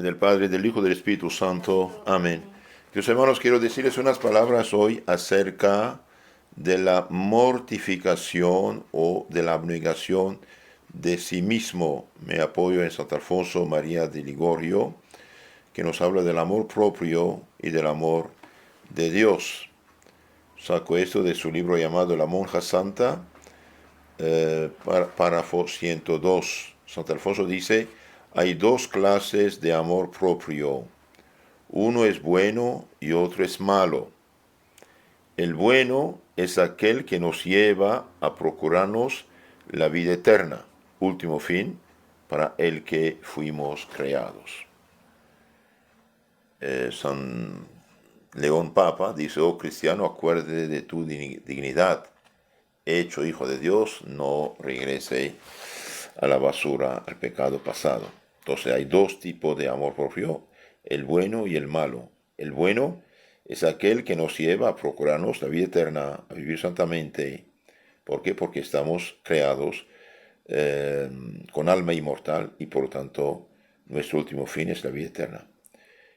Del Padre, del Hijo, del Espíritu Santo. Amén. Queridos hermanos, quiero decirles unas palabras hoy acerca de la mortificación o de la abnegación de sí mismo. Me apoyo en Santo Alfonso María de Ligorio, que nos habla del amor propio y del amor de Dios. Saco esto de su libro llamado La Monja Santa, párrafo 102. Santo Alfonso dice: hay dos clases de amor propio. Uno es bueno y otro es malo. El bueno es aquel que nos lleva a procurarnos la vida eterna, último fin para el que fuimos creados. San León Papa dice: oh cristiano, acuérdate de tu dignidad. Hecho hijo de Dios, no regrese a la basura, al pecado pasado. Entonces hay dos tipos de amor propio, el bueno y el malo. El bueno es aquel que nos lleva a procurarnos la vida eterna, a vivir santamente. ¿Por qué? Porque estamos creados con alma inmortal y por lo tanto nuestro último fin es la vida eterna.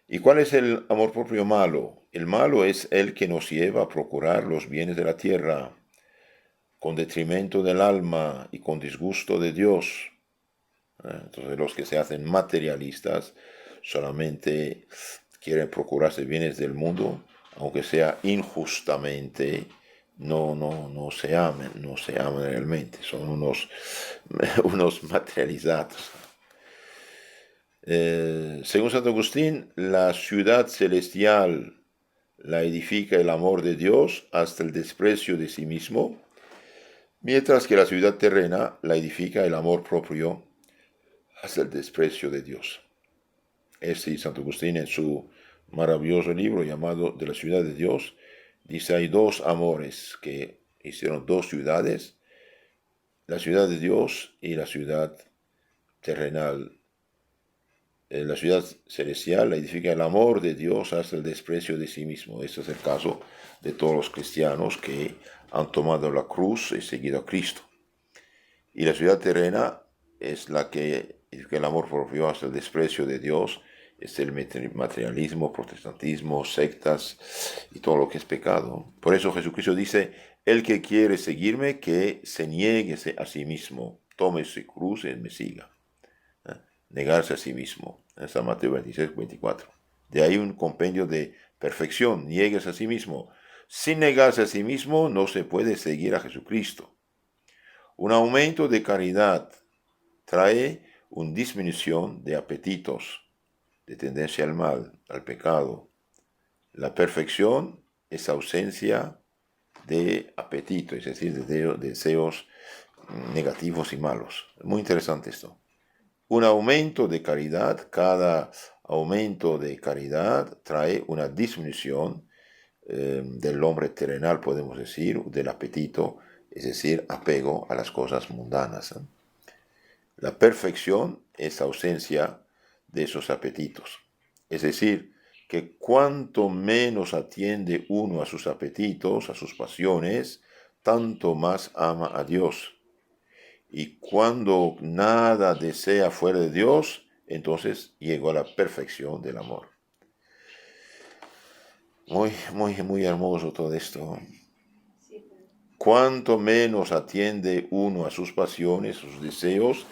¿Y cuál es el amor propio malo? El malo es el que nos lleva a procurar los bienes de la tierra, con detrimento del alma y con disgusto de Dios. Entonces los que se hacen materialistas solamente quieren procurarse bienes del mundo, aunque sea injustamente, no se aman realmente, son unos materializados. Según Santo Agustín, la ciudad celestial la edifica el amor de Dios hasta el desprecio de sí mismo, mientras que la ciudad terrena la edifica el amor propio hasta el desprecio de Dios. Santo Agustín, en su maravilloso libro llamado De la ciudad de Dios, dice: hay dos amores que hicieron dos ciudades, la ciudad de Dios y la ciudad terrenal. La ciudad celestial la edifica el amor de Dios hasta el desprecio de sí mismo. Este es el caso de todos los cristianos que han tomado la cruz y seguido a Cristo. Y la ciudad terrena es la que edifica el amor propio hasta el desprecio de Dios. Es el materialismo, protestantismo, sectas y todo lo que es pecado. Por eso Jesucristo dice: el que quiere seguirme, que se niegue a sí mismo, tome su cruz y me siga. Negarse a sí mismo. En San Mateo 26, 24. De ahí un compendio de perfección: niegues a sí mismo. Sin negarse a sí mismo no se puede seguir a Jesucristo. Un aumento de caridad trae una disminución de apetitos, de tendencia al mal, al pecado. La perfección es ausencia de apetito, es decir, de deseos negativos y malos. Muy interesante esto. Un aumento de caridad, cada aumento de caridad trae una disminución del hombre terrenal, podemos decir, del apetito, es decir, apego a las cosas mundanas. La perfección es ausencia de esos apetitos. Es decir, que cuanto menos atiende uno a sus apetitos, a sus pasiones, tanto más ama a Dios. Y cuando nada desea fuera de Dios, entonces llegó a la perfección del amor. Muy hermoso todo esto. Cuanto menos atiende uno a sus pasiones, sus deseos,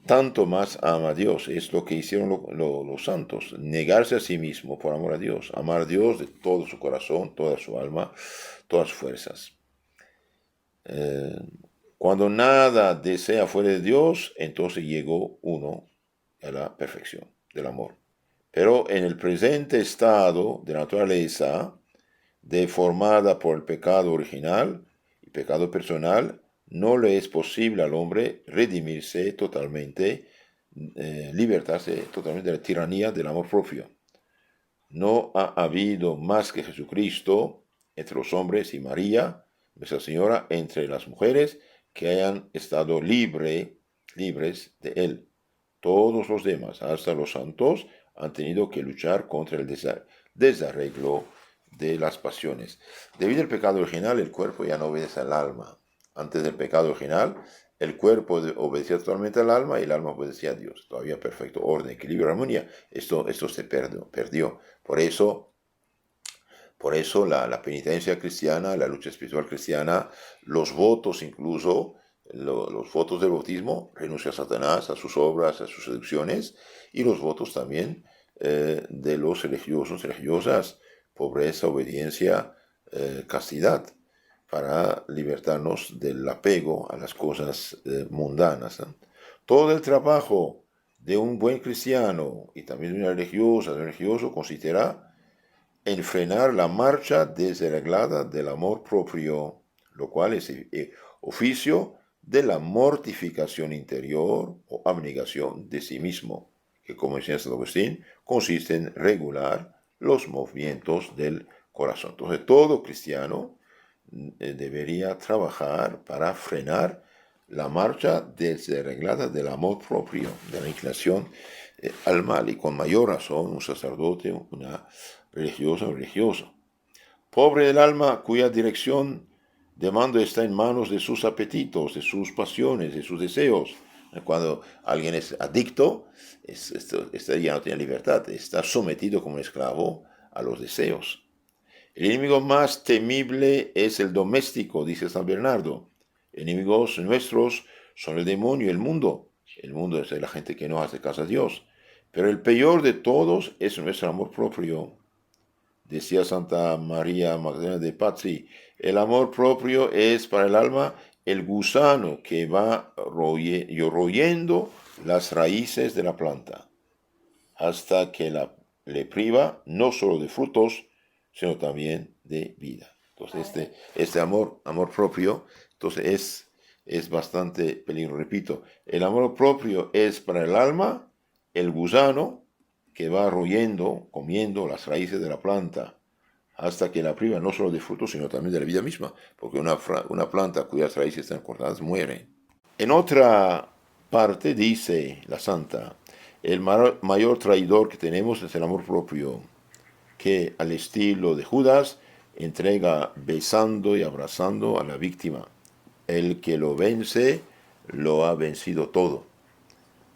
tanto más ama a Dios. Es lo que hicieron los santos: negarse a sí mismo por amor a Dios, amar a Dios de todo su corazón, toda su alma, todas sus fuerzas. Cuando nada desea fuera de Dios, entonces llegó uno a la perfección del amor. Pero en el presente estado de naturaleza, deformada por el pecado original y pecado personal, no le es posible al hombre redimirse totalmente, libertarse totalmente de la tiranía del amor propio. No ha habido más que Jesucristo entre los hombres y María, Nuestra Señora, entre las mujeres, que hayan estado libres de él. Todos los demás, hasta los santos, han tenido que luchar contra el desarreglo de las pasiones. Debido al pecado original, el cuerpo ya no obedece al alma. Antes del pecado original, el cuerpo obedecía totalmente al alma y el alma obedecía a Dios. Todavía perfecto orden, equilibrio, armonía. Esto se perdió. Por eso la penitencia cristiana, la lucha espiritual cristiana, los votos incluso, los votos del bautismo, renuncia a Satanás, a sus obras, a sus seducciones, y los votos también de los religiosos, religiosas, pobreza, obediencia, castidad, para libertarnos del apego a las cosas mundanas. Todo el trabajo de un buen cristiano y también de una religiosa, de un religioso, consistirá en frenar la marcha desreglada del amor propio, lo cual es oficio de la mortificación interior o abnegación de sí mismo, que como decía San Agustín, consiste en regular los movimientos del corazón. Entonces todo cristiano debería trabajar para frenar la marcha desreglada del amor propio, de la inclinación al mal, y con mayor razón un sacerdote, una religiosa o religioso. Pobre del alma cuya dirección de mando está en manos de sus apetitos, de sus pasiones, de sus deseos. Cuando alguien es adicto, este ya no tiene libertad, está sometido como esclavo a los deseos. El enemigo más temible es el doméstico, dice San Bernardo. Enemigos nuestros son el demonio y el mundo. El mundo es la gente que no hace caso a Dios. Pero el peor de todos es nuestro amor propio. Decía Santa María Magdalena de Pazzi, el amor propio es para el alma el gusano que va royendo las raíces de la planta, hasta que le priva no solo de frutos, sino también de vida. Entonces, este amor propio, entonces es bastante peligro. Repito, el amor propio es para el alma el gusano que va royendo, comiendo las raíces de la planta, hasta que la priva no solo de frutos, sino también de la vida misma, porque una planta cuyas raíces están cortadas muere. En otra parte dice la santa, el mayor traidor que tenemos es el amor propio, que al estilo de Judas entrega besando y abrazando a la víctima. El que lo vence, lo ha vencido todo.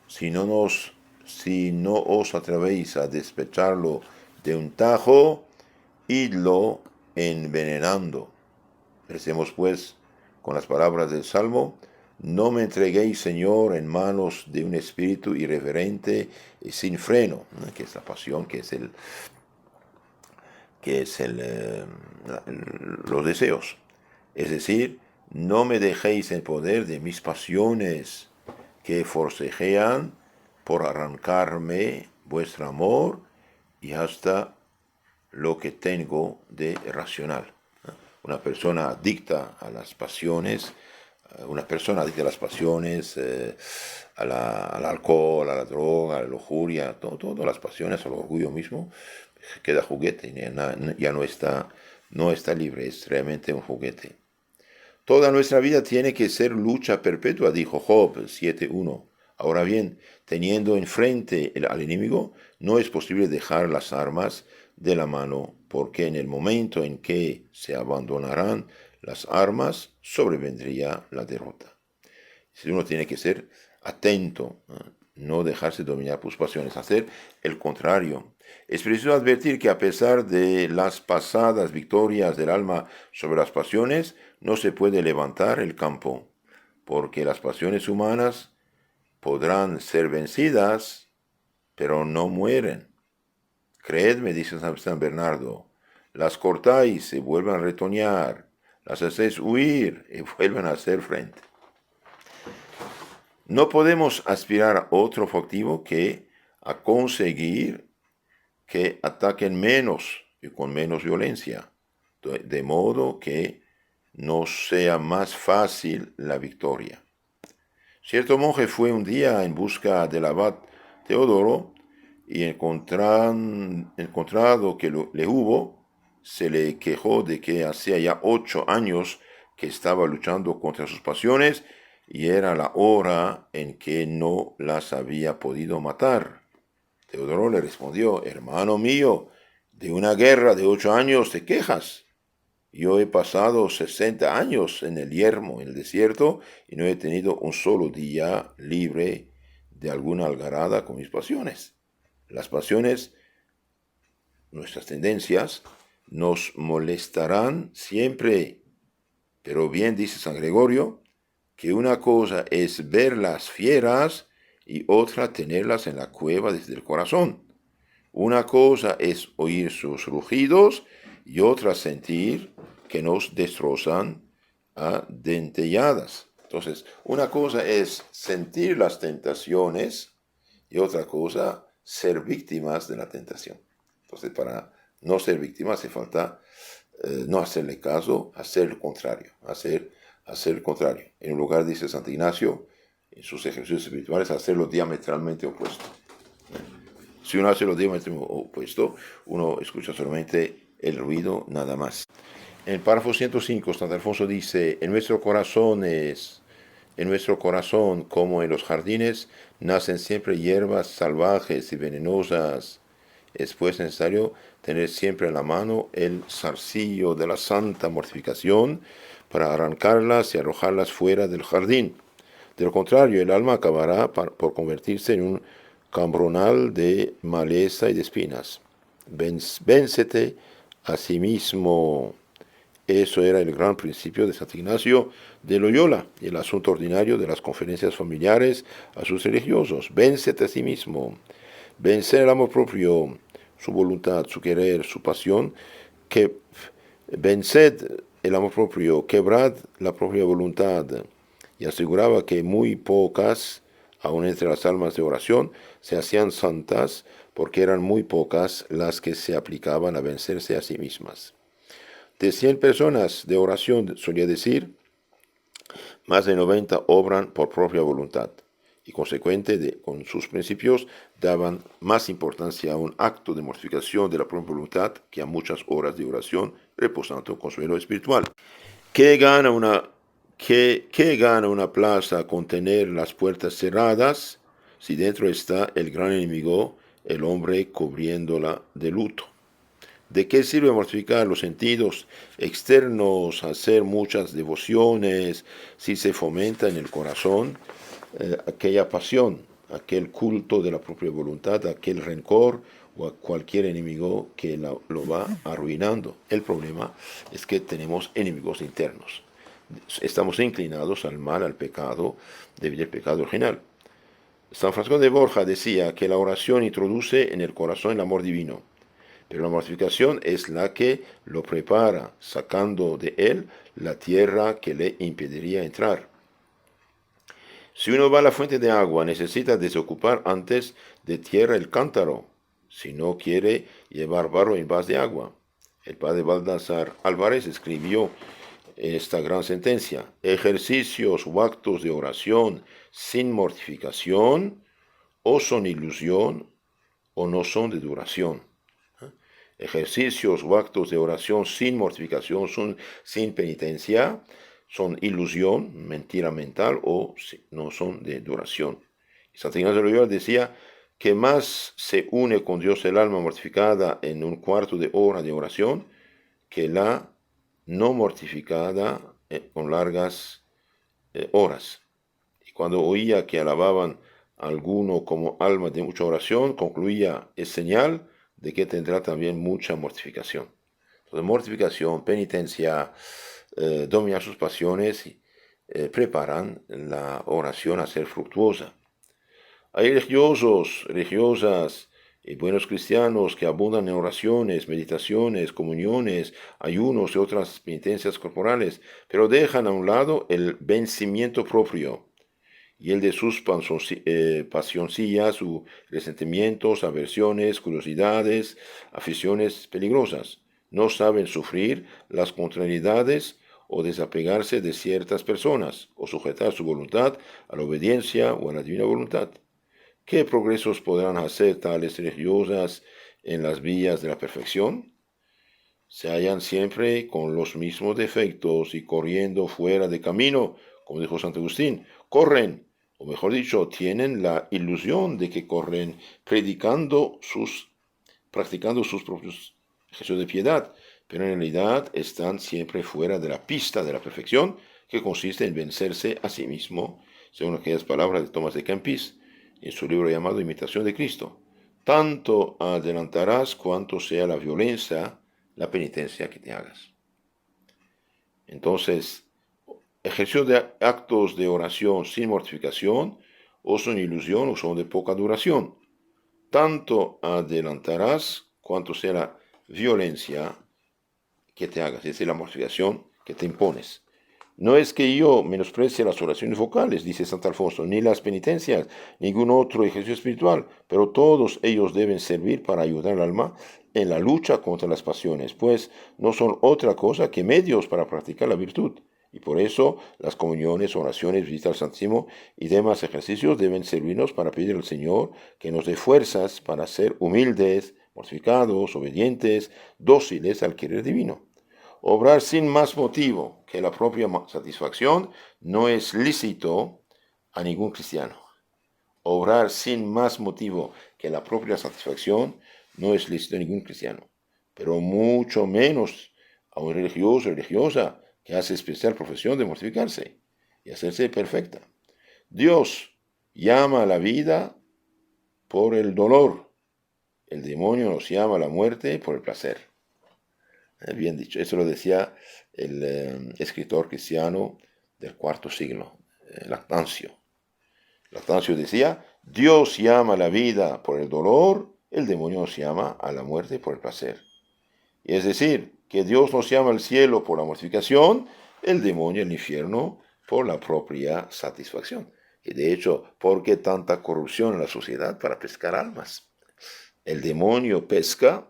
Si no os atrevéis a despecharlo de un tajo, idlo envenenando. Recemos pues con las palabras del Salmo, no me entreguéis, Señor, en manos de un espíritu irreverente y sin freno, ¿no? Que es la pasión, los deseos. Es decir, no me dejéis en poder de mis pasiones que forcejean por arrancarme vuestro amor y hasta lo que tengo de racional. Una persona adicta a las pasiones, al alcohol, a la droga, a la lujuria, todas las pasiones, al orgullo mismo, queda juguete, ya no está libre, es realmente un juguete. Toda nuestra vida tiene que ser lucha perpetua, dijo Job 7:1. Ahora bien, teniendo enfrente al enemigo, no es posible dejar las armas de la mano, porque en el momento en que se abandonarán las armas, sobrevendría la derrota. Uno tiene que ser atento, no dejarse dominar por sus pasiones, hacer el contrario. Es preciso advertir que a pesar de las pasadas victorias del alma sobre las pasiones, no se puede levantar el campo, porque las pasiones humanas podrán ser vencidas, pero no mueren. Creedme, dice San Bernardo, las cortáis y vuelven a retoñar, las hacéis huir y vuelven a hacer frente. No podemos aspirar a otro objetivo que a conseguir que ataquen menos y con menos violencia, de modo que nos sea más fácil la victoria. Cierto monje fue un día en busca del abad Teodoro y encontrado que le hubo, se le quejó de que hacía ya 8 años que estaba luchando contra sus pasiones y era la hora en que no las había podido matar. Teodoro le respondió, hermano mío, de una guerra de 8 años te quejas. Yo he pasado 60 años en el yermo, en el desierto, y no he tenido un solo día libre de alguna algarada con mis pasiones. Las pasiones, nuestras tendencias, nos molestarán siempre, pero bien dice San Gregorio, que una cosa es ver las fieras y otra tenerlas en la cueva desde el corazón. Una cosa es oír sus rugidos y otra sentir que nos destrozan a dentelladas. Entonces, una cosa es sentir las tentaciones y otra cosa ser víctimas de la tentación. Entonces, para no ser víctima hace falta no hacerle caso, hacer lo contrario, hacer el contrario. En lugar, dice Santo Ignacio, en sus ejercicios espirituales, hacerlo diametralmente opuesto. Si uno hace lo diametralmente opuesto, uno escucha solamente el ruido nada más. En el párrafo 105, Santo Alfonso dice, en nuestro corazón, como en los jardines, nacen siempre hierbas salvajes y venenosas. Es pues necesario tener siempre en la mano el zarcillo de la santa mortificación para arrancarlas y arrojarlas fuera del jardín. De lo contrario, el alma acabará por convertirse en un cambronal de maleza y de espinas. Véncete a sí mismo. Eso era el gran principio de Santo Ignacio de Loyola y el asunto ordinario de las conferencias familiares a sus religiosos. Véncete a sí mismo. Vencer el amor propio, su voluntad, su querer, su pasión, que venced el amor propio, quebrad la propia voluntad. Y aseguraba que muy pocas, aun entre las almas de oración, se hacían santas porque eran muy pocas las que se aplicaban a vencerse a sí mismas. De 100 personas de oración, solía decir, más de 90 obran por propia voluntad y consecuente con sus principios daban más importancia a un acto de mortificación de la propia voluntad que a muchas horas de oración reposando consuelo espiritual. ¿Qué gana una plaza con tener las puertas cerradas si dentro está el gran enemigo, el hombre cubriéndola de luto? ¿De qué sirve mortificar los sentidos externos, hacer muchas devociones, si se fomenta en el corazón aquella pasión, aquel culto de la propia voluntad, aquel rencor o a cualquier enemigo que lo va arruinando? El problema es que tenemos enemigos internos. Estamos inclinados al mal, al pecado, debido al pecado original. San Francisco de Borja decía que la oración introduce en el corazón el amor divino. Pero la mortificación es la que lo prepara, sacando de él la tierra que le impediría entrar. Si uno va a la fuente de agua, necesita desocupar antes de tierra el cántaro, si no quiere llevar barro en vaz de agua. El padre Baldassar Álvarez escribió esta gran sentencia: ejercicios o actos de oración sin mortificación o son ilusión o no son de duración. Ejercicios o actos de oración sin mortificación, sin penitencia, son ilusión, mentira mental o no son de duración. Santo Ignacio de Loyola decía que más se une con Dios el alma mortificada en un cuarto de hora de oración que la no mortificada con largas horas. Y cuando oía que alababan a alguno como alma de mucha oración, concluía: es señal de que tendrá también mucha mortificación. Entonces, mortificación, penitencia, dominar sus pasiones, preparan la oración a ser fructuosa. Hay religiosos, religiosas y buenos cristianos que abundan en oraciones, meditaciones, comuniones, ayunos y otras penitencias corporales, pero dejan a un lado el vencimiento propio y el de sus pasioncillas, sus resentimientos, aversiones, curiosidades, aficiones peligrosas. No saben sufrir las contrariedades o desapegarse de ciertas personas, o sujetar su voluntad a la obediencia o a la divina voluntad. ¿Qué progresos podrán hacer tales religiosas en las vías de la perfección? Se hallan siempre con los mismos defectos y corriendo fuera de camino, como dijo Santo Agustín. Corren, o mejor dicho, tienen la ilusión de que corren practicando sus propios ejercicios de piedad, pero en realidad están siempre fuera de la pista de la perfección, que consiste en vencerse a sí mismo, según aquellas palabras de Tomás de Kempis, en su libro llamado Imitación de Cristo. Tanto adelantarás cuanto sea la violencia, la penitencia que te hagas. Entonces, ejercicio de actos de oración sin mortificación, o son ilusión o son de poca duración. Tanto adelantarás cuanto sea la violencia que te hagas, es decir, la mortificación que te impones. No es que yo menosprecie las oraciones vocales, dice Santo Alfonso, ni las penitencias, ningún otro ejercicio espiritual, pero todos ellos deben servir para ayudar al alma en la lucha contra las pasiones, pues no son otra cosa que medios para practicar la virtud. Y por eso las comuniones, oraciones, visita al Santísimo y demás ejercicios deben servirnos para pedir al Señor que nos dé fuerzas para ser humildes, mortificados, obedientes, dóciles al querer divino. Obrar sin más motivo que la propia satisfacción no es lícito a ningún cristiano. Obrar sin más motivo que la propia satisfacción no es lícito a ningún cristiano, pero mucho menos a un religioso o religiosa que hace especial profesión de mortificarse y hacerse perfecta. Dios llama a la vida por el dolor. El demonio nos llama a la muerte por el placer. Bien dicho, eso lo decía el escritor cristiano del IV siglo, Lactancio. Lactancio decía, Dios llama a la vida por el dolor, el demonio nos llama a la muerte por el placer. Y es decir, que Dios nos llama al cielo por la mortificación, el demonio al infierno por la propia satisfacción. Y de hecho, ¿por qué tanta corrupción en la sociedad para pescar almas? El demonio pesca,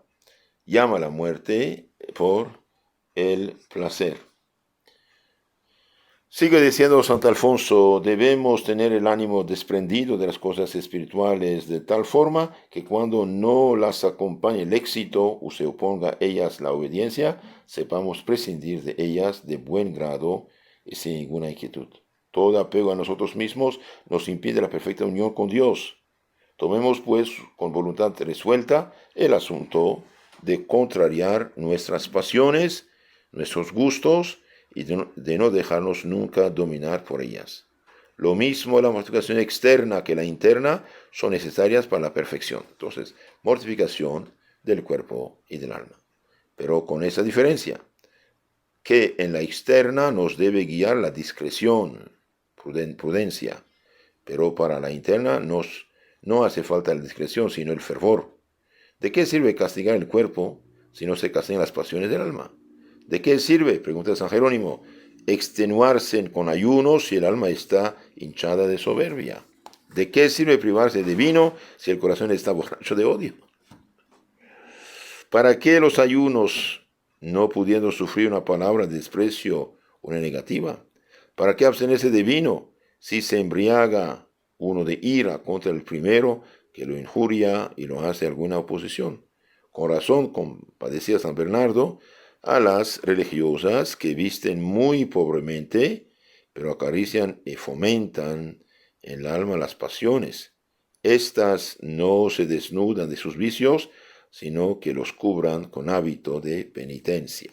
llama a la muerte por el placer. Sigue diciendo Santo Alfonso, debemos tener el ánimo desprendido de las cosas espirituales de tal forma que cuando no las acompañe el éxito o se oponga a ellas la obediencia, sepamos prescindir de ellas de buen grado y sin ninguna inquietud. Todo apego a nosotros mismos nos impide la perfecta unión con Dios. Tomemos pues con voluntad resuelta el asunto de contrariar nuestras pasiones, nuestros gustos y de no dejarnos nunca dominar por ellas. Lo mismo la mortificación externa que la interna son necesarias para la perfección. Entonces, mortificación del cuerpo y del alma. Pero con esa diferencia, que en la externa nos debe guiar la discreción, prudencia, pero para la interna no hace falta la discreción, sino el fervor. ¿De qué sirve castigar el cuerpo si no se castigan las pasiones del alma? ¿De qué sirve, pregunta San Jerónimo, extenuarse con ayunos si el alma está hinchada de soberbia? ¿De qué sirve privarse de vino si el corazón está borracho de odio? ¿Para qué los ayunos no pudiendo sufrir una palabra de desprecio o una negativa? ¿Para qué abstenerse de vino si se embriaga uno de ira contra el primero que lo injuria y lo hace alguna oposición? Con razón compadecía San Bernardo a las religiosas que visten muy pobremente, pero acarician y fomentan en el alma las pasiones. Estas no se desnudan de sus vicios, sino que los cubran con hábito de penitencia.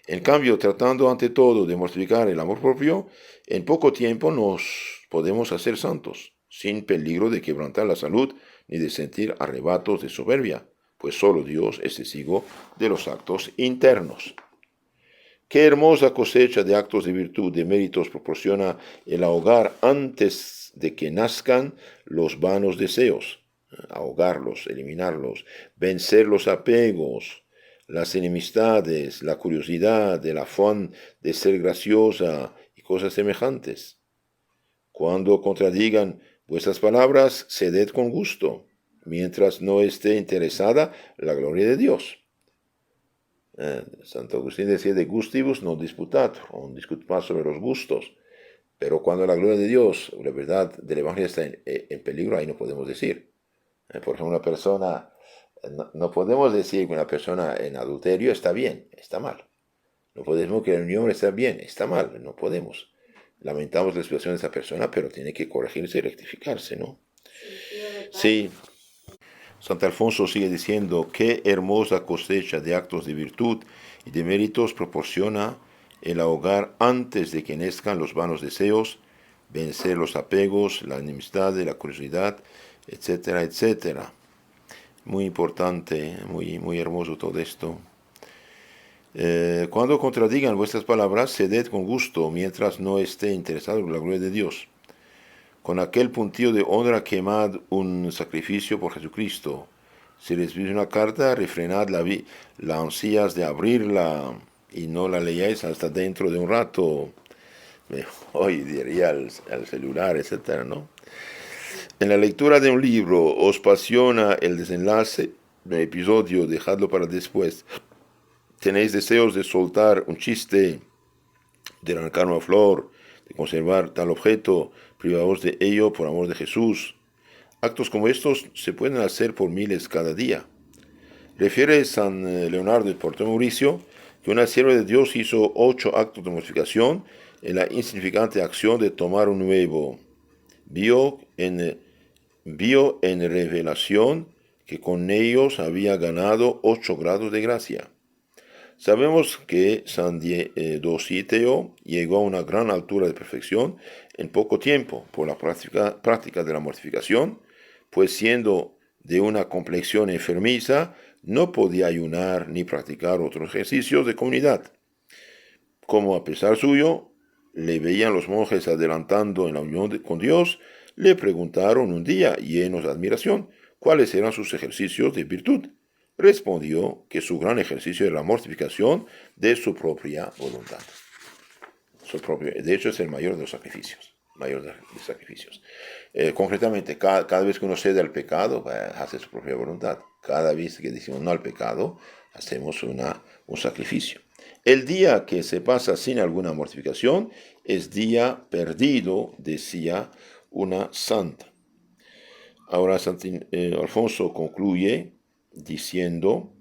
En cambio, tratando ante todo de mortificar el amor propio, en poco tiempo nos podemos hacer santos, sin peligro de quebrantar la salud ni de sentir arrebatos de soberbia, pues solo Dios es testigo de los actos internos. Qué hermosa cosecha de actos de virtud, de méritos proporciona el ahogar antes de que nazcan los vanos deseos, ahogarlos, eliminarlos, vencer los apegos, las enemistades, la curiosidad, el afán de ser graciosa y cosas semejantes. Cuando contradigan vuestras palabras, ceded con gusto, mientras no esté interesada la gloria de Dios. Santo Agustín decía de gustibus non disputatur, no discut más sobre los gustos, pero cuando la gloria de Dios, la verdad del Evangelio está en peligro, ahí no podemos decir. Por ejemplo, una persona, no podemos decir que una persona en adulterio está bien, está mal. No podemos que la unión está bien, está mal, no podemos. Lamentamos la situación de esa persona, pero tiene que corregirse y rectificarse, ¿no? Sí. Sant Alfonso sigue diciendo: qué hermosa cosecha de actos de virtud y de méritos proporciona el ahogar antes de que nazcan los vanos deseos, vencer los apegos, la enemistad, la curiosidad, etcétera, etcétera. Muy importante, muy hermoso todo esto. Cuando contradigan vuestras palabras, ceded con gusto, mientras no esté interesado en la gloria de Dios. Con aquel puntillo de honra quemad un sacrificio por Jesucristo. Si recibís una carta, refrenad la ansias de abrirla y no la leáis hasta dentro de un rato. Hoy diría al celular, etcétera, ¿no? En la lectura de un libro os apasiona el desenlace del episodio, dejadlo para después. Tenéis deseos de soltar un chiste, de arrancar una flor, de conservar tal objeto, privaos de ello por amor de Jesús. Actos como estos se pueden hacer por miles cada día. Refiere San Leonardo de Porto Mauricio que una sierva de Dios hizo 8 actos de mortificación en la insignificante acción de tomar un huevo. Vio en revelación que con ellos había ganado 8 grados de gracia. Sabemos que San Dositeo llegó a una gran altura de perfección en poco tiempo por la práctica de la mortificación, pues siendo de una complexión enfermiza, no podía ayunar ni practicar otros ejercicios de comunidad. Como a pesar suyo, le veían los monjes adelantando en la unión con Dios, le preguntaron un día, llenos de admiración, cuáles eran sus ejercicios de virtud. Respondió que su gran ejercicio era la mortificación de su propia voluntad. De hecho, es el mayor de los sacrificios. Concretamente, cada vez que uno cede al pecado, hace su propia voluntad. Cada vez que decimos no al pecado, hacemos un sacrificio. El día que se pasa sin alguna mortificación es día perdido, decía una santa. Ahora Alfonso concluye diciendo,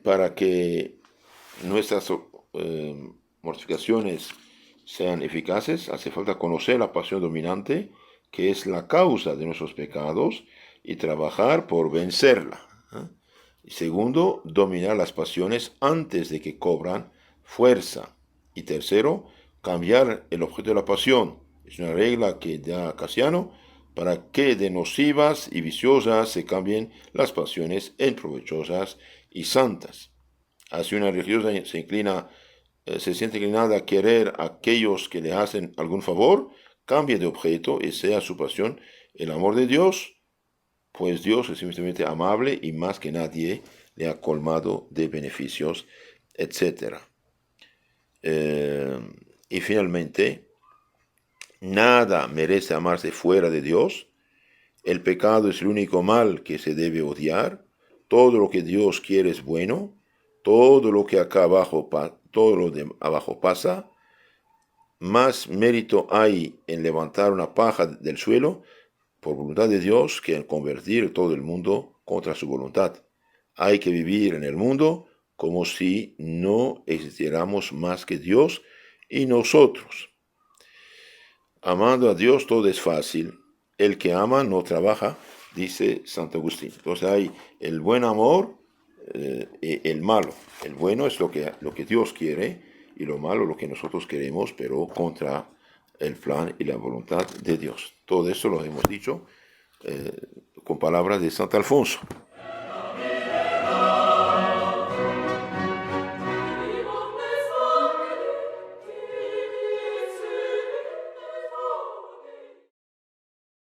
para que nuestras mortificaciones sean eficaces, hace falta conocer la pasión dominante, que es la causa de nuestros pecados, y trabajar por vencerla. Y segundo, dominar las pasiones antes de que cobran fuerza. Y tercero, cambiar el objeto de la pasión. Es una regla que da Casiano, para que de nocivas y viciosas se cambien las pasiones en provechosas y santas. Así una religiosa se siente inclinada a querer a aquellos que le hacen algún favor, cambie de objeto y sea su pasión el amor de Dios, pues Dios es simplemente amable y más que nadie le ha colmado de beneficios, etc. Y finalmente, nada merece amarse fuera de Dios. El pecado es el único mal que se debe odiar. Todo lo que Dios quiere es bueno. Todo lo que acá abajo, todo lo de abajo pasa. Más mérito hay en levantar una paja del suelo por voluntad de Dios que en convertir todo el mundo contra su voluntad. Hay que vivir en el mundo como si no existiéramos más que Dios y nosotros. Amando a Dios todo es fácil. El que ama no trabaja, dice Santo Agustín. Entonces hay el buen amor y el malo. El bueno es lo que Dios quiere y lo malo lo que nosotros queremos, pero contra el plan y la voluntad de Dios. Todo eso lo hemos dicho con palabras de Santo Alfonso.